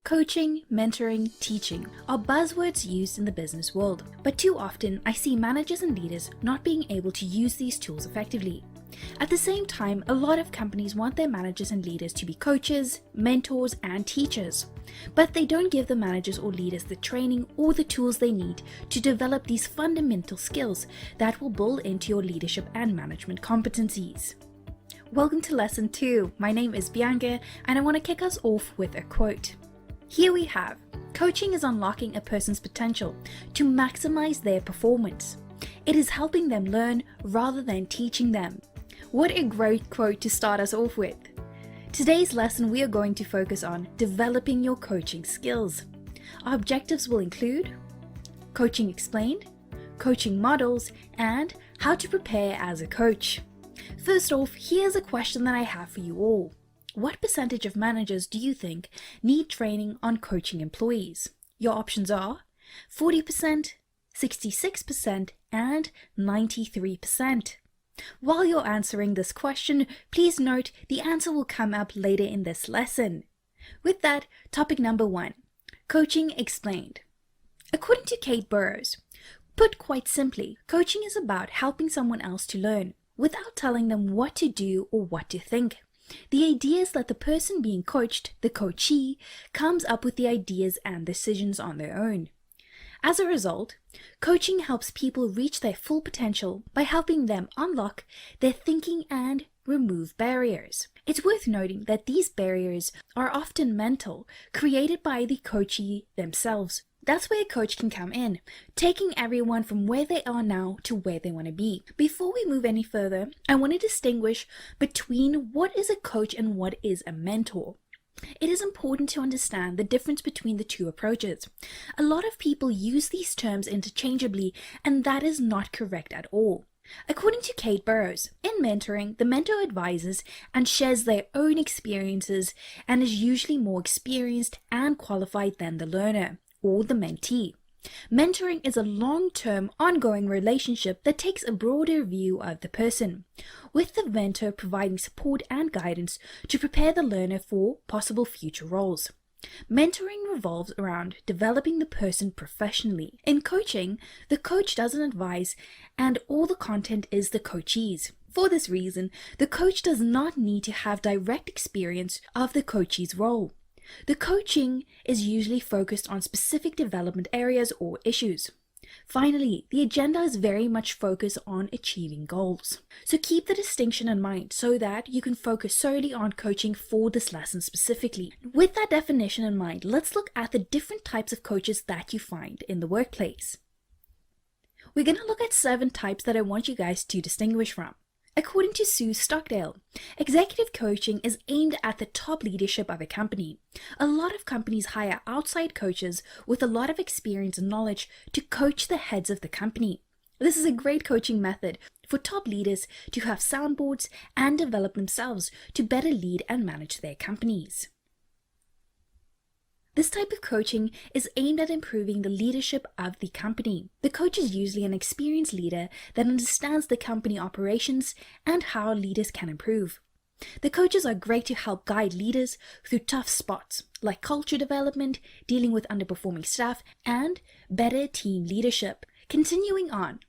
Coaching, mentoring, teaching are buzzwords used in the business world, but too often I see managers and leaders not being able to use these tools effectively. At the same time, a lot of companies want their managers and leaders to be coaches, mentors, and teachers, but they don't give the managers or leaders the training or the tools they need to develop these fundamental skills that will build into your leadership and management competencies. Welcome to Lesson 2. My name is Bianca, and I want to kick us off with a quote. Here we have, coaching is unlocking a person's potential to maximize their performance. It is helping them learn rather than teaching them. What a great quote to start us off with. Today's lesson we are going to focus on developing your coaching skills. Our objectives will include coaching explained, coaching models, and how to prepare as a coach. First off, here's a question that I have for you all. What percentage of managers do you think need training on coaching employees? Your options are 40%, 66%, and 93%. While you're answering this question, please note the answer will come up later in this lesson. With that, topic number 1, coaching explained. According to Kate Burrows, put quite simply, coaching is about helping someone else to learn without telling them what to do or what to think. The idea is that the person being coached, the coachee, comes up with the ideas and decisions on their own. As a result, coaching helps people reach their full potential by helping them unlock their thinking and remove barriers. It's worth noting that these barriers are often mental, created by the coachee themselves. That's where a coach can come in, taking everyone from where they are now to where they want to be. Before we move any further, I want to distinguish between what is a coach and what is a mentor. It is important to understand the difference between the two approaches. A lot of people use these terms interchangeably, and that is not correct at all. According to Kate Burrows, in mentoring, the mentor advises and shares their own experiences and is usually more experienced and qualified than the learner or the mentee. Mentoring is a long-term, ongoing relationship that takes a broader view of the person, with the mentor providing support and guidance to prepare the learner for possible future roles. Mentoring revolves around developing the person professionally. In coaching, the coach doesn't advise, and all the content is the coachee's. For this reason, the coach does not need to have direct experience of the coachee's role. The coaching is usually focused on specific development areas or issues. Finally, the agenda is very much focused on achieving goals. So keep the distinction in mind so that you can focus solely on coaching for this lesson specifically. With that definition in mind, let's look at the different types of coaches that you find in the workplace. We're going to look at 7 types that I want you guys to distinguish from. According to Sue Stockdale, executive coaching is aimed at the top leadership of a company. A lot of companies hire outside coaches with a lot of experience and knowledge to coach the heads of the company. This is a great coaching method for top leaders to have soundboards and develop themselves to better lead and manage their companies. This type of coaching is aimed at improving the leadership of the company. The coach is usually an experienced leader that understands the company operations and how leaders can improve. The coaches are great to help guide leaders through tough spots like culture development, dealing with underperforming staff, and better team leadership. Continuing on,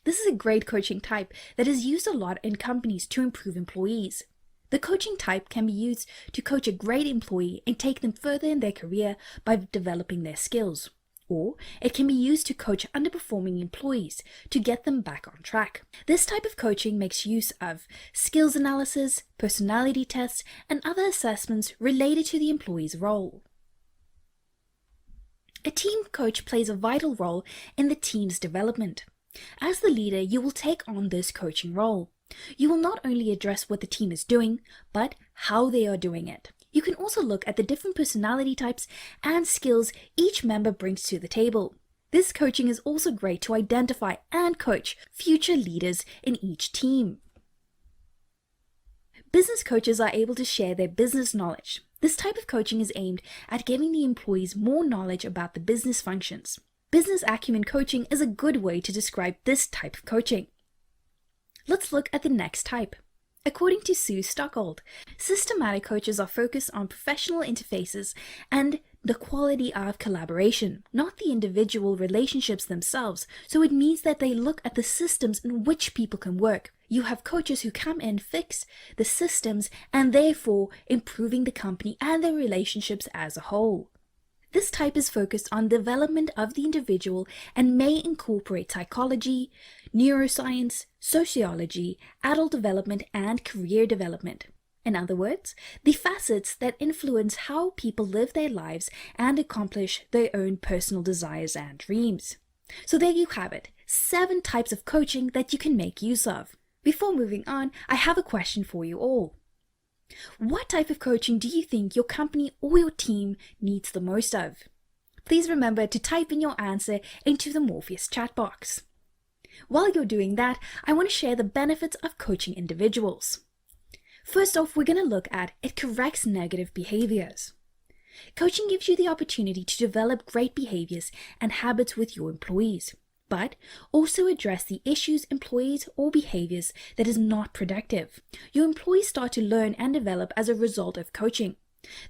this is a great coaching type that is used a lot in companies to improve employees. The coaching type can be used to coach a great employee and take them further in their career by developing their skills. Or it can be used to coach underperforming employees to get them back on track. This type of coaching makes use of skills analysis, personality tests, and other assessments related to the employee's role. A team coach plays a vital role in the team's development. As the leader, you will take on this coaching role. You will not only address what the team is doing, but how they are doing it. You can also look at the different personality types and skills each member brings to the table. This coaching is also great to identify and coach future leaders in each team. Business coaches are able to share their business knowledge. This type of coaching is aimed at giving the employees more knowledge about the business functions. Business acumen coaching is a good way to describe this type of coaching. Let's look at the next type. According to Sue Stockdale, systematic coaches are focused on professional interfaces and the quality of collaboration, not the individual relationships themselves. So it means that they look at the systems in which people can work. You have coaches who come in, fix the systems, and therefore improving the company and their relationships as a whole. This type is focused on development of the individual and may incorporate psychology, neuroscience, sociology, adult development, and career development. In other words, the facets that influence how people live their lives and accomplish their own personal desires and dreams. So there you have it, 7 types of coaching that you can make use of. Before moving on, I have a question for you all. What type of coaching do you think your company or your team needs the most of? Please remember to type in your answer into the Morpheus chat box. While you're doing that, I want to share the benefits of coaching individuals. First off, we're going to look at it corrects negative behaviors. Coaching gives you the opportunity to develop great behaviors and habits with your employees, but also address the issues, employees, or behaviors that is not productive. Your employees start to learn and develop as a result of coaching.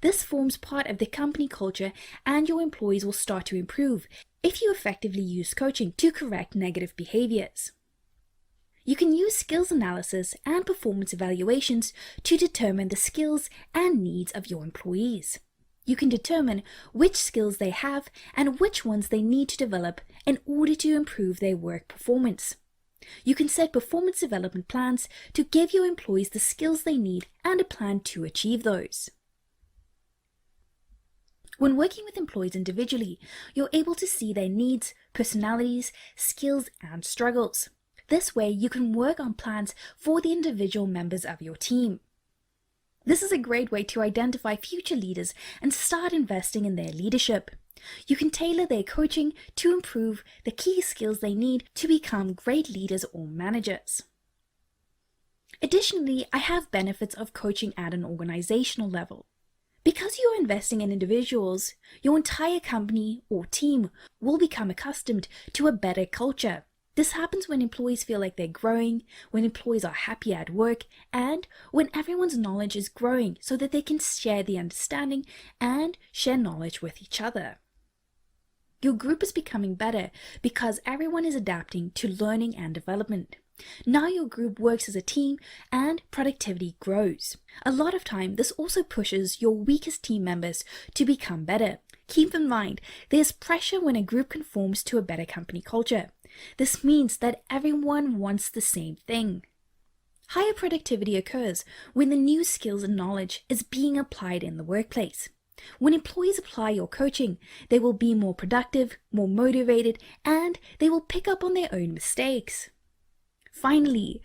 This forms part of the company culture, and your employees will start to improve if you effectively use coaching to correct negative behaviors. You can use skills analysis and performance evaluations to determine the skills and needs of your employees. You can determine which skills they have and which ones they need to develop in order to improve their work performance. You can set performance development plans to give your employees the skills they need and a plan to achieve those. When working with employees individually, you're able to see their needs, personalities, skills, and struggles. This way, you can work on plans for the individual members of your team. This is a great way to identify future leaders and start investing in their leadership. You can tailor their coaching to improve the key skills they need to become great leaders or managers. Additionally, I have benefits of coaching at an organizational level. Because you're investing in individuals, your entire company or team will become accustomed to a better culture. This happens when employees feel like they're growing, when employees are happy at work, and when everyone's knowledge is growing so that they can share the understanding and share knowledge with each other. Your group is becoming better because everyone is adapting to learning and development. Now your group works as a team and productivity grows. A lot of time, this also pushes your weakest team members to become better. Keep in mind, there's pressure when a group conforms to a better company culture. This means that everyone wants the same thing. Higher productivity occurs when the new skills and knowledge is being applied in the workplace. When employees apply your coaching, they will be more productive, more motivated, and they will pick up on their own mistakes. Finally,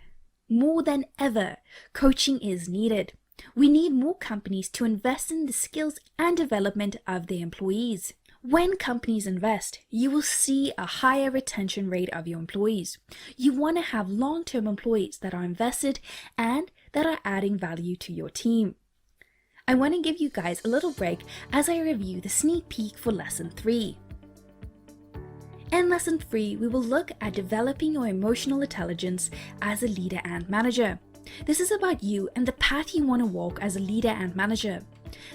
more than ever, coaching is needed. We need more companies to invest in the skills and development of their employees. When companies invest, you will see a higher retention rate of your employees. You want to have long-term employees that are invested and that are adding value to your team. I want to give you guys a little break as I review the sneak peek for Lesson 3. In Lesson 3, we will look at developing your emotional intelligence as a leader and manager. This is about you and the path you want to walk as a leader and manager.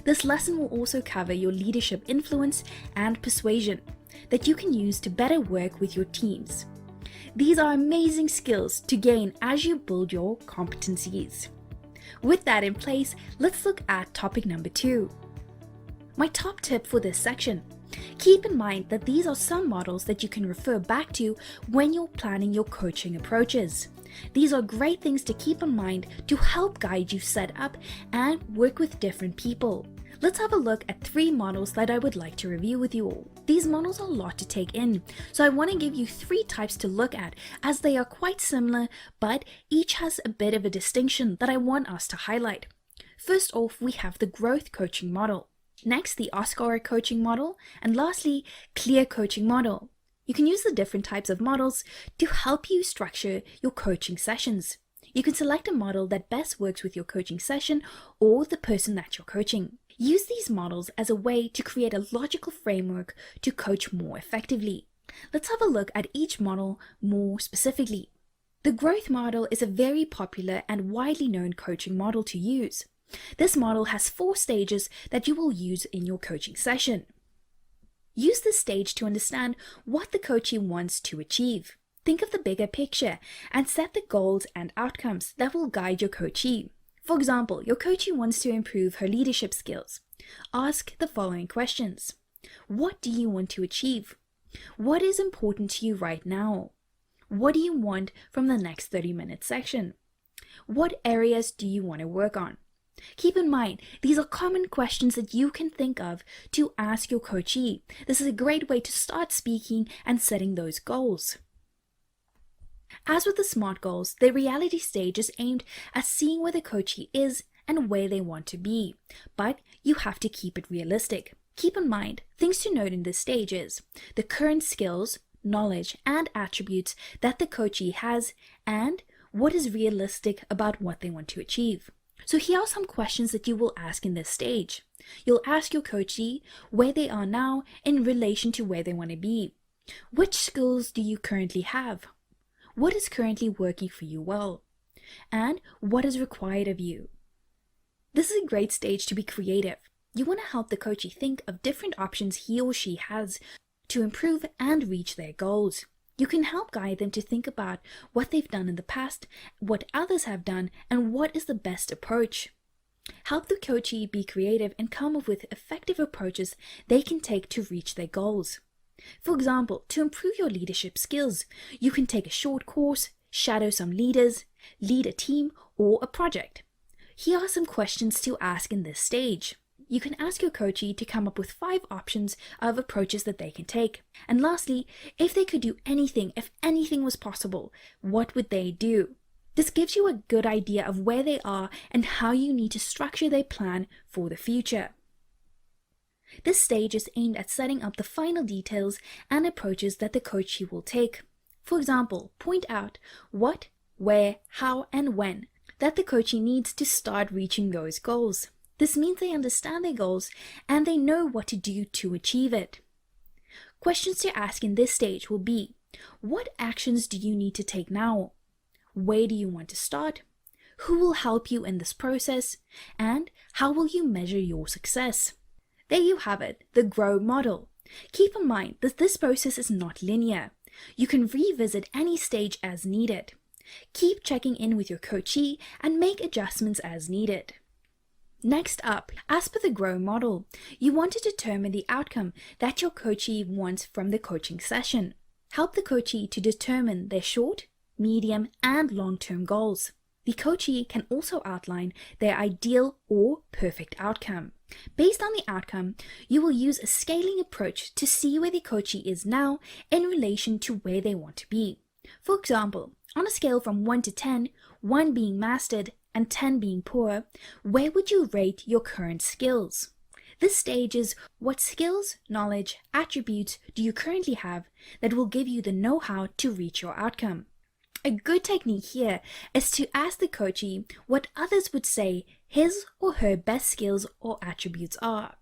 This lesson will also cover your leadership influence and persuasion that you can use to better work with your teams. These are amazing skills to gain as you build your competencies. With that in place, let's look at topic number 2. My top tip for this section. Keep in mind that these are some models that you can refer back to when you're planning your coaching approaches. These are great things to keep in mind to help guide you set up and work with different people. Let's have a look at 3 models that I would like to review with you all. These models are a lot to take in, so I want to give you 3 types to look at as they are quite similar, but each has a bit of a distinction that I want us to highlight. First off, we have the growth coaching model. Next, the OSCAR coaching model, and lastly, CLEAR coaching model. You can use the different types of models to help you structure your coaching sessions. You can select a model that best works with your coaching session or the person that you're coaching. Use these models as a way to create a logical framework to coach more effectively. Let's have a look at each model more specifically. The growth model is a very popular and widely known coaching model to use. This model has 4 stages that you will use in your coaching session. Use this stage to understand what the coachee wants to achieve. Think of the bigger picture and set the goals and outcomes that will guide your coachee. For example, your coachee wants to improve her leadership skills. Ask the following questions. What do you want to achieve? What is important to you right now? What do you want from the next 30-minute section? What areas do you want to work on? Keep in mind, these are common questions that you can think of to ask your coachee. This is a great way to start speaking and setting those goals. As with the SMART goals, the reality stage is aimed at seeing where the coachee is and where they want to be, but you have to keep it realistic. Keep in mind, things to note in this stage is the current skills, knowledge, and attributes that the coachee has, and what is realistic about what they want to achieve. So here are some questions that you will ask in this stage. You'll ask your coachee where they are now in relation to where they want to be. Which skills do you currently have? What is currently working for you well? And what is required of you? This is a great stage to be creative. You want to help the coachee think of different options he or she has to improve and reach their goals. You can help guide them to think about what they've done in the past, what others have done, and what is the best approach. Help the coachee be creative and come up with effective approaches they can take to reach their goals. For example, to improve your leadership skills, you can take a short course, shadow some leaders, lead a team, or a project. Here are some questions to ask in this stage. You can ask your coachee to come up with 5 options of approaches that they can take. And lastly, if they could do anything, if anything was possible, what would they do? This gives you a good idea of where they are and how you need to structure their plan for the future. This stage is aimed at setting up the final details and approaches that the coachee will take. For example, point out what, where, how, and when that the coachee needs to start reaching those goals. This means they understand their goals and they know what to do to achieve it. Questions to ask in this stage will be, what actions do you need to take now? Where do you want to start? Who will help you in this process? And how will you measure your success? There you have it, the GROW model. Keep in mind that this process is not linear. You can revisit any stage as needed. Keep checking in with your coachee and make adjustments as needed. Next up, as per the GROW model, you want to determine the outcome that your coachee wants from the coaching session. Help the coachee to determine their short, medium, and long-term goals. The coachee can also outline their ideal or perfect outcome. Based on the outcome, you will use a scaling approach to see where the coachee is now in relation to where they want to be. For example, on a scale from 1 to 10, 1 being mastered and 10 being poor, where would you rate your current skills? This stage is what skills, knowledge, attributes do you currently have that will give you the know-how to reach your outcome. A good technique here is to ask the coachee what others would say his or her best skills or attributes are.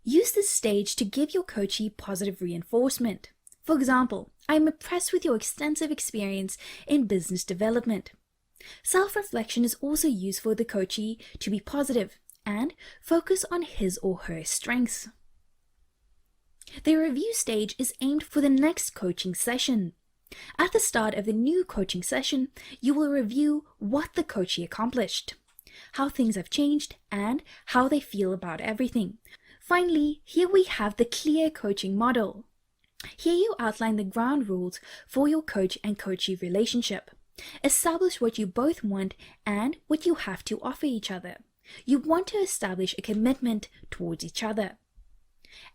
Use this stage to give your coachee positive reinforcement. For example, I am impressed with your extensive experience in business development. Self-reflection is also used for the coachee to be positive and focus on his or her strengths. The review stage is aimed for the next coaching session. At the start of the new coaching session, you will review what the coachee accomplished, how things have changed, and how they feel about everything. Finally, here we have the clear coaching model. Here you outline the ground rules for your coach and coachee relationship. Establish what you both want and what you have to offer each other. You want to establish a commitment towards each other.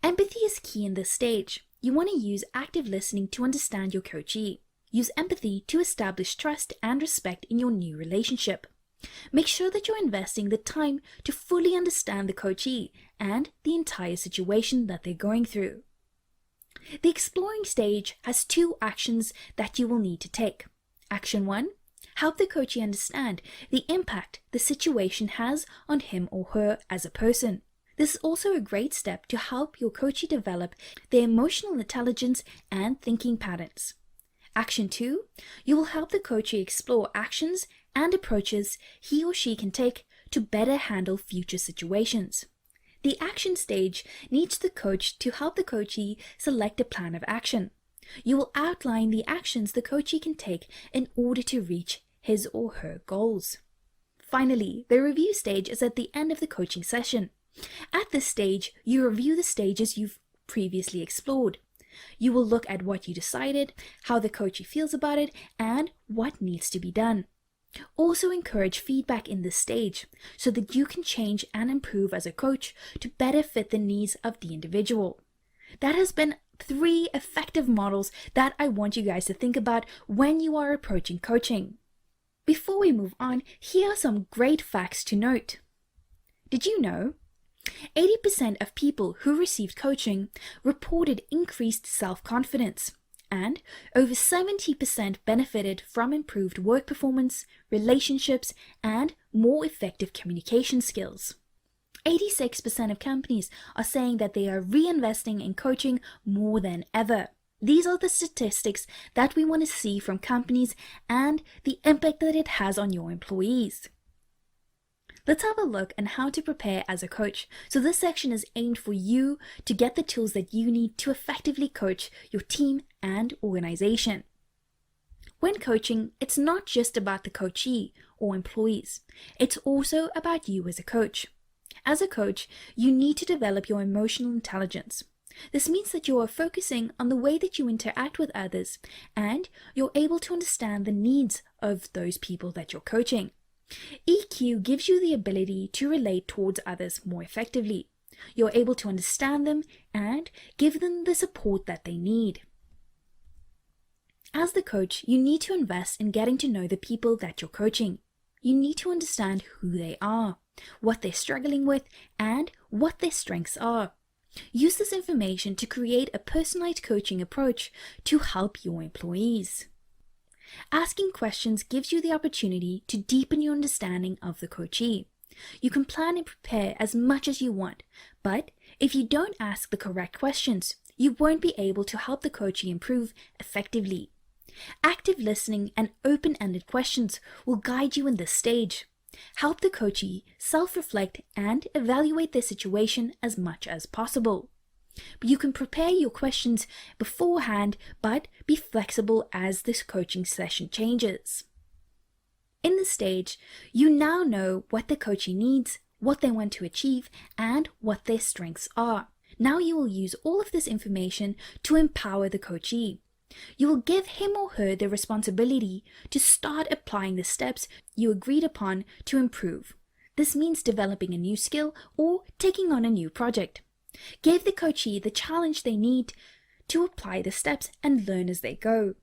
Empathy is key in this stage. You want to use active listening to understand your coachee. Use empathy to establish trust and respect in your new relationship. Make sure that you're investing the time to fully understand the coachee and the entire situation that they're going through. The exploring stage has 2 actions that you will need to take. Action 1, help the coachee understand the impact the situation has on him or her as a person. This is also a great step to help your coachee develop their emotional intelligence and thinking patterns. Action 2, you will help the coachee explore actions and approaches he or she can take to better handle future situations. The action stage needs the coach to help the coachee select a plan of action. You will outline the actions the coachee can take in order to reach his or her goals. Finally, the review stage is at the end of the coaching session. At this stage, you review the stages you've previously explored. You will look at what you decided, how the coachee feels about it, and what needs to be done. Also encourage feedback in this stage so that you can change and improve as a coach to better fit the needs of the individual. That has been 3 effective models that I want you guys to think about when you are approaching coaching. Before we move on, here are some great facts to note. Did you know 80% of people who received coaching reported increased self-confidence, and over 70% benefited from improved work performance, relationships, and more effective communication skills? 86% of companies are saying that they are reinvesting in coaching more than ever. These are the statistics that we want to see from companies and the impact that it has on your employees. Let's have a look at how to prepare as a coach. So this section is aimed for you to get the tools that you need to effectively coach your team and organization. When coaching, it's not just about the coachee or employees. It's also about you as a coach. As a coach, you need to develop your emotional intelligence. This means that you are focusing on the way that you interact with others, and you're able to understand the needs of those people that you're coaching. EQ gives you the ability to relate towards others more effectively. You're able to understand them and give them the support that they need. As the coach, you need to invest in getting to know the people that you're coaching. You need to understand who they are, what they're struggling with, and what their strengths are. Use this information to create a personalized coaching approach to help your employees. Asking questions gives you the opportunity to deepen your understanding of the coachee. You can plan and prepare as much as you want, but if you don't ask the correct questions, you won't be able to help the coachee improve effectively. Active listening and open-ended questions will guide you in this stage. Help the coachee self-reflect and evaluate their situation as much as possible. You can prepare your questions beforehand, but be flexible as this coaching session changes. In this stage, you now know what the coachee needs, what they want to achieve, and what their strengths are. Now you will use all of this information to empower the coachee. You will give him or her the responsibility to start applying the steps you agreed upon to improve. This means developing a new skill or taking on a new project. Give the coachee the challenge they need to apply the steps and learn as they go.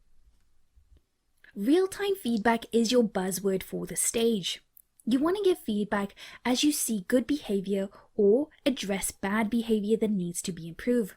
Real-time feedback is your buzzword for the stage. You want to give feedback as you see good behavior or address bad behavior that needs to be improved.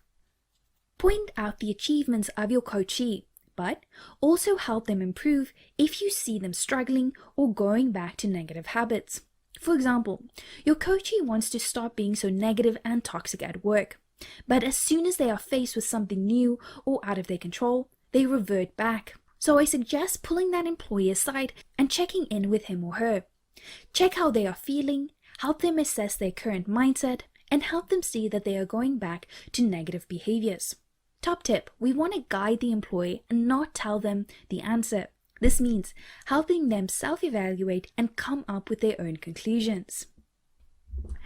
Point out the achievements of your coachee, but also help them improve if you see them struggling or going back to negative habits. For example, your coachee wants to stop being so negative and toxic at work, but as soon as they are faced with something new or out of their control, they revert back. So I suggest pulling that employee aside and checking in with him or her. Check how they are feeling, help them assess their current mindset, and help them see that they are going back to negative behaviors. Top tip, we want to guide the employee and not tell them the answer. This means helping them self-evaluate and come up with their own conclusions.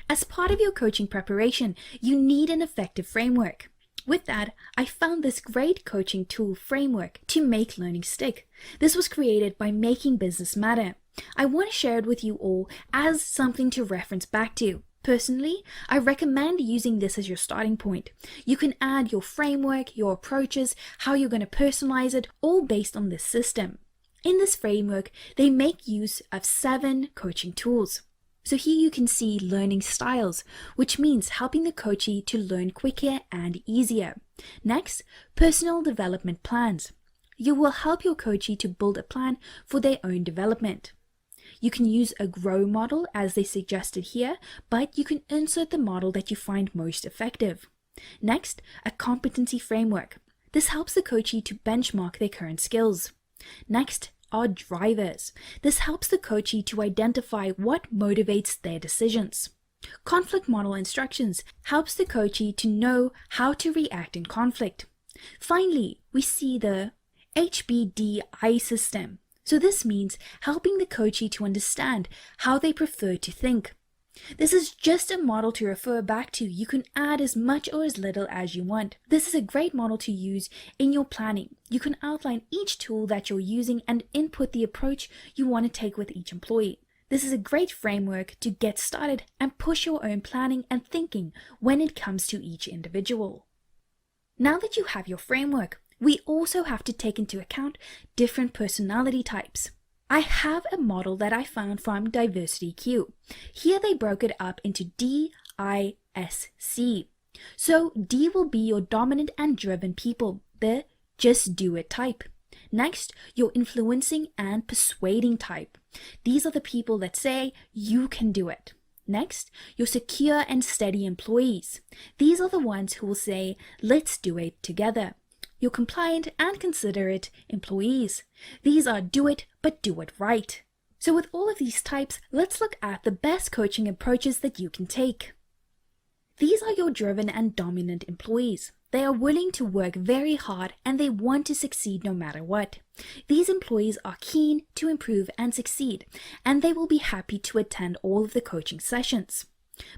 As part of your coaching preparation, you need an effective framework. With that, I found this great coaching tool framework to make learning stick. This was created by Making Business Matter. I want to share it with you all as something to reference back to. Personally, I recommend using this as your starting point. You can add your framework, your approaches, how you're going to personalize it, all based on this system. In this framework, they make use of 7 coaching tools. So here you can see learning styles, which means helping the coachee to learn quicker and easier. Next, personal development plans. You will help your coachee to build a plan for their own development. You can use a GROW model as they suggested here, but you can insert the model that you find most effective. Next, a competency framework. This helps the coachee to benchmark their current skills. Next are drivers. This helps the coachee to identify what motivates their decisions. Conflict model instructions helps the coachee to know how to react in conflict. Finally, we see the HBDI system. So this means helping the coachee to understand how they prefer to think. This is just a model to refer back to. You can add as much or as little as you want. This is a great model to use in your planning. You can outline each tool that you're using and input the approach you want to take with each employee. This is a great framework to get started and push your own planning and thinking when it comes to each individual. Now that you have your framework, we also have to take into account different personality types. I have a model that I found from DiversityQ. Here they broke it up into D, I, S, C. So D will be your dominant and driven people, the just do it type. Next, your influencing and persuading type. These are the people that say you can do it. Next, your secure and steady employees. These are the ones who will say, let's do it together. Your compliant and considerate employees. These are do it, but do it right. So with all of these types, let's look at the best coaching approaches that you can take. These are your driven and dominant employees. They are willing to work very hard and they want to succeed no matter what. These employees are keen to improve and succeed, and they will be happy to attend all of the coaching sessions.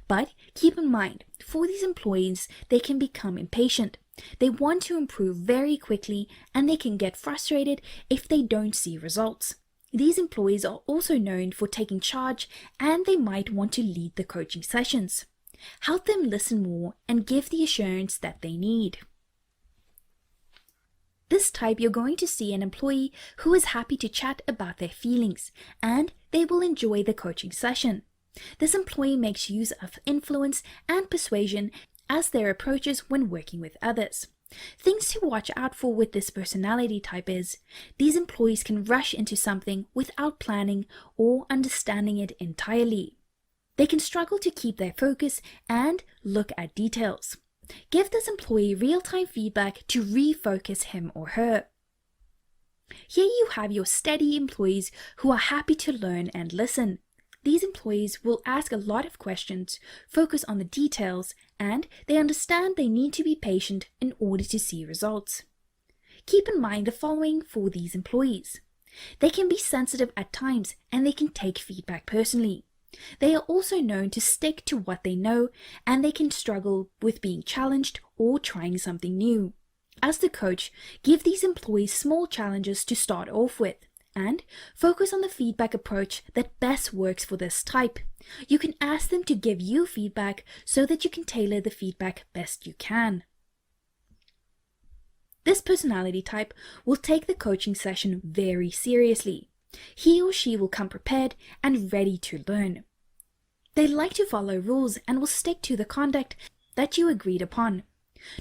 But keep in mind, for these employees, they can become impatient. They want to improve very quickly and they can get frustrated if they don't see results. These employees are also known for taking charge and they might want to lead the coaching sessions. Help them listen more and give the assurance that they need. This type, you're going to see an employee who is happy to chat about their feelings and they will enjoy the coaching session. This employee makes use of influence and persuasion as their approaches when working with others. Things to watch out for with this personality type is, these employees can rush into something without planning or understanding it entirely. They can struggle to keep their focus and look at details. Give this employee real-time feedback to refocus him or her. Here you have your steady employees who are happy to learn and listen. These employees will ask a lot of questions, focus on the details, and they understand they need to be patient in order to see results. Keep in mind the following for these employees. They can be sensitive at times and they can take feedback personally. They are also known to stick to what they know and they can struggle with being challenged or trying something new. As the coach, give these employees small challenges to start off with. And focus on the feedback approach that best works for this type. You can ask them to give you feedback so that you can tailor the feedback best you can. This personality type will take the coaching session very seriously. He or she will come prepared and ready to learn. They like to follow rules and will stick to the conduct that you agreed upon.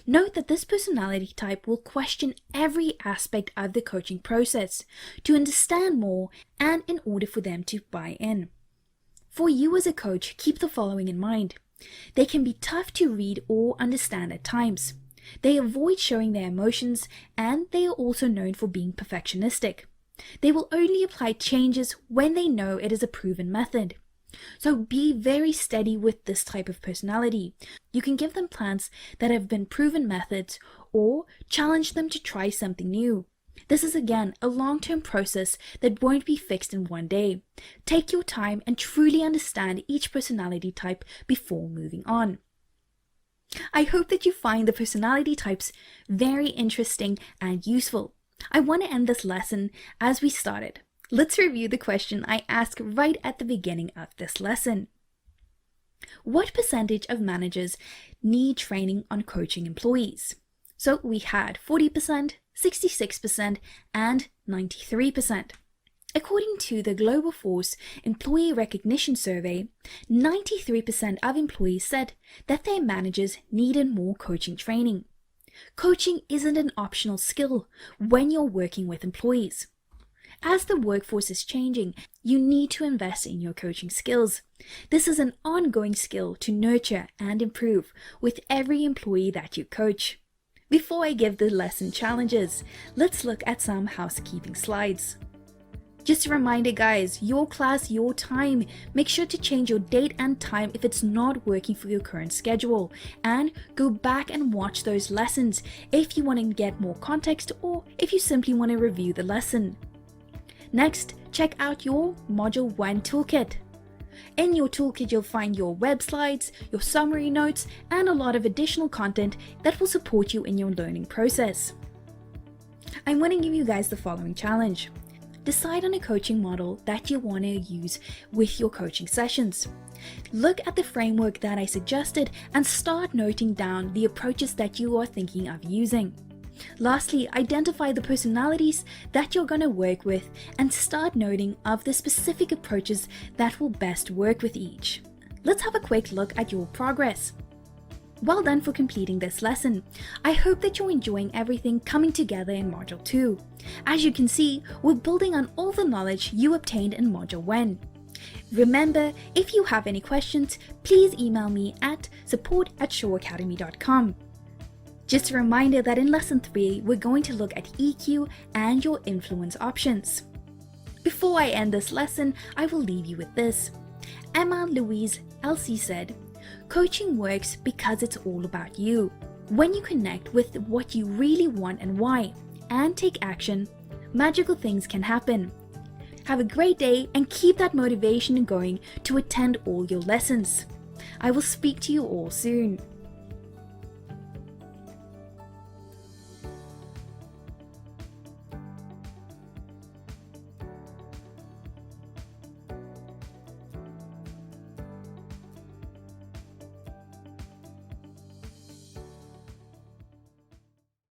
Note that this personality type will question every aspect of the coaching process to understand more and in order for them to buy in. For you as a coach, keep the following in mind. They can be tough to read or understand at times. They avoid showing their emotions and they are also known for being perfectionistic. They will only apply changes when they know it is a proven method. So be very steady with this type of personality. You can give them plans that have been proven methods or challenge them to try something new. This is again a long-term process that won't be fixed in one day. Take your time and truly understand each personality type before moving on. I hope that you find the personality types very interesting and useful. I want to end this lesson as we started. Let's review the question I asked right at the beginning of this lesson. What percentage of managers need training on coaching employees? So we had 40%, 66%, and 93%. According to the Global Force Employee Recognition Survey, 93% of employees said that their managers needed more coaching training. Coaching isn't an optional skill when you're working with employees. As the workforce is changing, you need to invest in your coaching skills. This is an ongoing skill to nurture and improve with every employee that you coach. Before I give the lesson challenges, let's look at some housekeeping slides. Just a reminder guys, your class, your time. Make sure to change your date and time if it's not working for your current schedule. And go back and watch those lessons if you want to get more context or if you simply want to review the lesson. Next, check out your Module 1 toolkit. In your toolkit, you'll find your web slides, your summary notes, and a lot of additional content that will support you in your learning process. I'm going to give you guys the following challenge. Decide on a coaching model that you want to use with your coaching sessions. Look at the framework that I suggested and start noting down the approaches that you are thinking of using. Lastly, identify the personalities that you're going to work with and start noting of the specific approaches that will best work with each. Let's have a quick look at your progress. Well done for completing this lesson. I hope that you're enjoying everything coming together in Module 2. As you can see, we're building on all the knowledge you obtained in Module 1. Remember, if you have any questions, please email me at support@shoreacademy.com. Just a reminder that in Lesson 3, we're going to look at EQ and your influence options. Before I end this lesson, I will leave you with this. Emma Louise Elsie said, "Coaching works because it's all about you. When you connect with what you really want and why, and take action, magical things can happen." Have a great day and keep that motivation going to attend all your lessons. I will speak to you all soon.